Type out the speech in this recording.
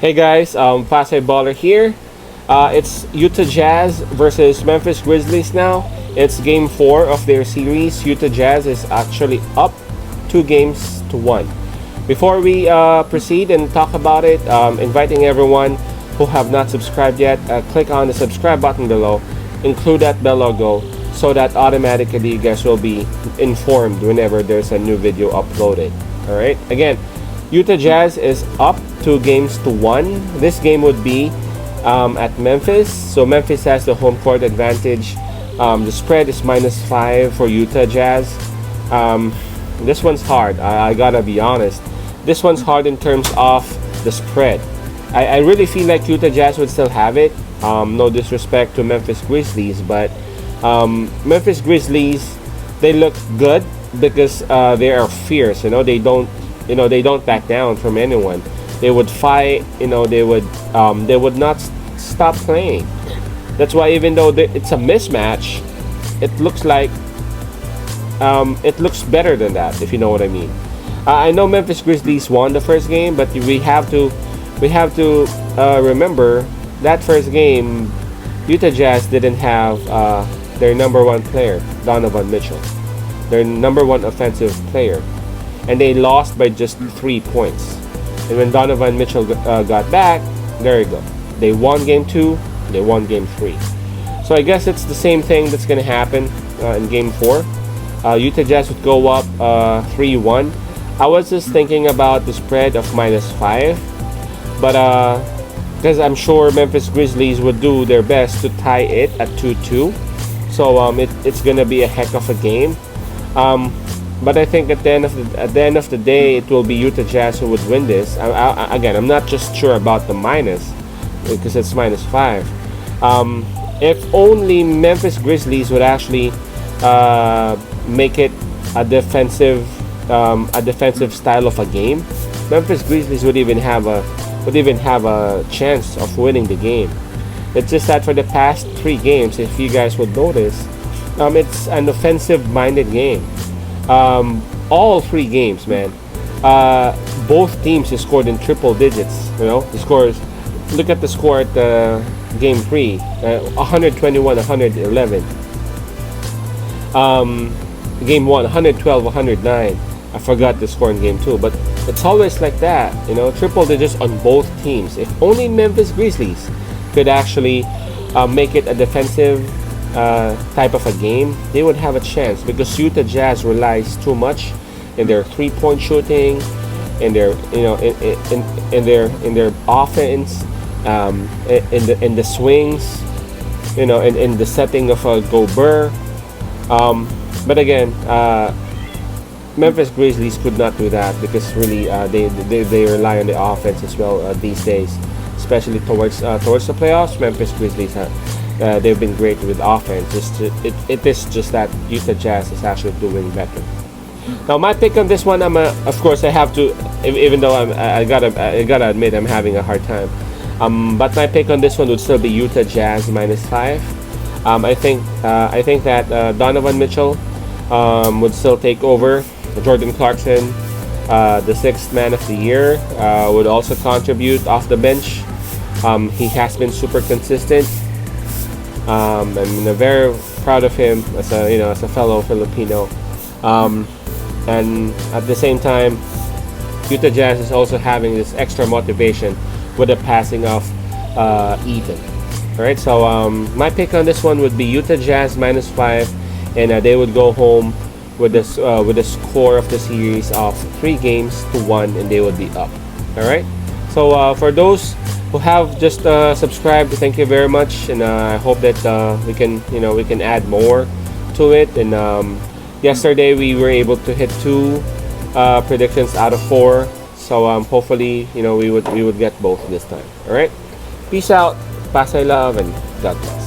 Hey guys, Pasay Baller here. It's Utah Jazz versus Memphis Grizzlies now. It's game 4 of their series. Utah Jazz is actually up 2 games to 1. Before we proceed and talk about it, inviting everyone who have not subscribed yet, click on the subscribe button below, include that bell logo so that automatically you guys will be informed whenever there's a new video uploaded. Alright, again, Utah Jazz is up 2 games to 1. This game would be at Memphis, so Memphis has the home court advantage. The spread is -5 for Utah Jazz. This one's hard. I gotta be honest. This one's hard in terms of the spread. I really feel like Utah Jazz would still have it. No disrespect to Memphis Grizzlies, but Memphis Grizzlies, they look good because they are fierce. They don't back down from anyone. They would fight. They would not stop playing. That's why even though it's a mismatch, it looks like it looks better than that, if you know what I mean. I know Memphis Grizzlies won the first game, but we have to remember that first game, Utah Jazz didn't have their number 1 player, Donovan Mitchell, their number 1 offensive player, and they lost by just 3 points. And when Donovan Mitchell got back, there you go. They won game 2, they won game 3. So I guess it's the same thing that's going to happen in game 4. Utah Jazz would go up 3-1. I was just thinking about the spread of -5, but because I'm sure Memphis Grizzlies would do their best to tie it at 2-2. So it's going to be a heck of a game. But I think at the end of the day, it will be Utah Jazz who would win this. Again, I'm not just sure about the minus because it's -5. If only Memphis Grizzlies would actually make it a defensive style of a game, Memphis Grizzlies would even have a chance of winning the game. It's just that for the past 3 games, if you guys would notice, it's an offensive-minded game. All 3 games, man. Both teams have scored in triple digits. The scores. Look at the score at game 3, 121-111. Game 1, 112-109. I forgot the score in game 2, but it's always like that. Triple digits on both teams. If only Memphis Grizzlies could actually make it a defensive type of a game, they would have a chance because Utah Jazz relies too much in their 3-point shooting, in their in their offense, in the swings, in the setting of a Gobert. But again, Memphis Grizzlies could not do that because really they rely on the offense as well these days, especially towards the playoffs. Memphis Grizzlies they've been great with offense. It is just that Utah Jazz is actually doing better. Now my pick on this one, of course I have to, even though I gotta admit I'm having a hard time. But my pick on this one would still be Utah Jazz -5. I think that Donovan Mitchell would still take over. Jordan Clarkson, the 6th man of the year, would also contribute off the bench. He has been super consistent. I'm very proud of him as a fellow Filipino. And at the same time, Utah Jazz is also having this extra motivation with the passing of Ethan. Alright, so my pick on this one would be Utah Jazz -5, and they would go home with the score of the series of 3 games to 1, and they would be up. Alright, so for those who have just subscribed, thank you very much, and I hope that we can add more to it. And yesterday we were able to hit 2 predictions out of 4, so hopefully we would get both this time. All right, peace out, Pasay love, and God bless.